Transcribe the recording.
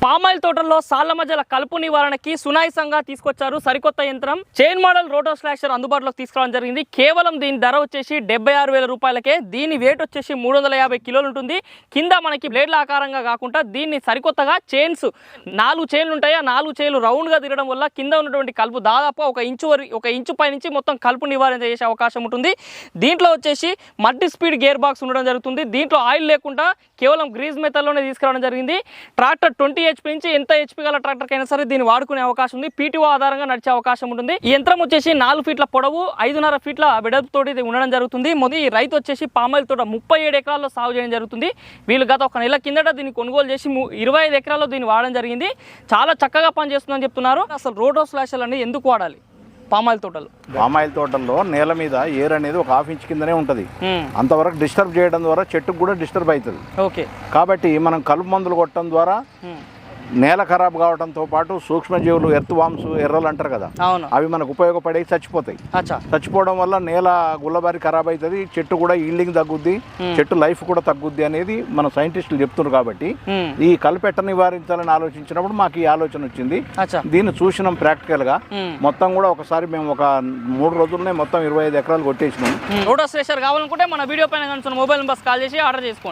Palm oil తోటల్లో సాళ్ల మధ్యల కలుపు నివారణకి సునాయాసంగా తీసుకొచ్చారు సరికొత్త యంత్రం. చైన్ మోడల్ రోటో స్లాషర్ అందుబాటులోకి తీసుకురావడం జరిగింది. కేవలం దీని ధర వచ్చేసి 76,000 రూపాయలకే. దీని వెయిట్ వచ్చేసి 350 కిలోలు ఉంటుంది. కింద మనకి బ్లేడ్ల ఆకారంగా కాకుండా దీన్ని సరికొత్తగా చైన్స్ 4 చైన్లు ఉంటాయి. ఆ 4 చైన్లు రౌండ్గా తిరగడం వల్ల కింద ఉన్నటువంటి కలుపు దాదాపు ఒక ఇంచు పై నుంచి మొత్తం కలుపు నివారణ చేసే అవకాశం ఉంటుంది. దీంట్లో వచ్చేసి మల్టీ స్పీడ్ గేర్ బాక్స్ ఉండడం జరుగుతుంది. దీంట్లో ఆయిల్ లేకుండా కేవలం గ్రీజ్ మెథడ్లోనే తీసుకురావడం జరిగింది. ట్రాక్టర్ 20 HP నుంచి ఎంత HP గల ట్రాక్టర్ కైనా సరే దీన్ని వాడుకునే అవకాశం ఉంది. PTO ఆధారంగా నడిచే అవకాశం ఉంటుంది. ఈ యంత్రం వచ్చేసి 4 ఫీట్ల పొడవు 5.5 ఫీట్ల వెడల్పుతోటి ఇది ఉండడం జరుగుతుంది. ఈ రైతు వచ్చేసి పామాయిల్ తోట 37 ఎకరాల్లో సాగు చేయడం జరుగుతుంది. వీళ్ళు గత ఒక నెల కిందట దీన్ని కొనుగోలు చేసి 25 ఎకరాల్లో దీన్ని వాడడం జరిగింది. చాలా చక్కగా పనిచేస్తుందని చెప్తున్నారు. అసలు రోటో స్లాషర్ అనేది ఎందుకు వాడాలి పామాయిల్ తోటల్లో? నేల మీద ఎయిర్ అనేది ఒక 1/2 ఇంచ్ కిందనే ఉంటుంది. అంతవరకు డిస్టర్బ్ చేయడం ద్వారా చెట్టుకు కూడా డిస్టర్బ్ అవుతుంది. ఓకే, కాబట్టి మనం కలుపు మందులు కొట్టడం ద్వారా నేల ఖరాబ్ కావడంతో పాటు సూక్ష్మజీవులు ఎర్త్ వామ్స్ ఎర్రలు అంటారు కదా, అవి మనకు ఉపయోగపడే చచ్చిపోతాయి. చచ్చిపోవడం వల్ల నేల గుల్లబారి ఖరాబ్ అవుతుంది, చెట్టు కూడా ఈల్డింగ్ తగ్గుద్ది, చెట్టు లైఫ్ కూడా తగ్గుద్ది అనేది మన సైంటిస్టులు చెప్తున్నారు. కాబట్టి ఈ కలుపెట్ట నివారించాలని ఆలోచించినప్పుడు మాకు ఈ ఆలోచన వచ్చింది. దీన్ని చూసినాం ప్రాక్టికల్ గా. మొత్తం కూడా ఒకసారి మేము ఒక 3 రోజుల్లోనే మొత్తం 25 ఎకరాలు కొట్టేసినాం. రోటో స్లాషర్ కావాలనుకుంటే మన వీడియో పైన మొబైల్ నెంబర్స్ కాల్ చేసి ఆర్డర్ చేసుకోండి.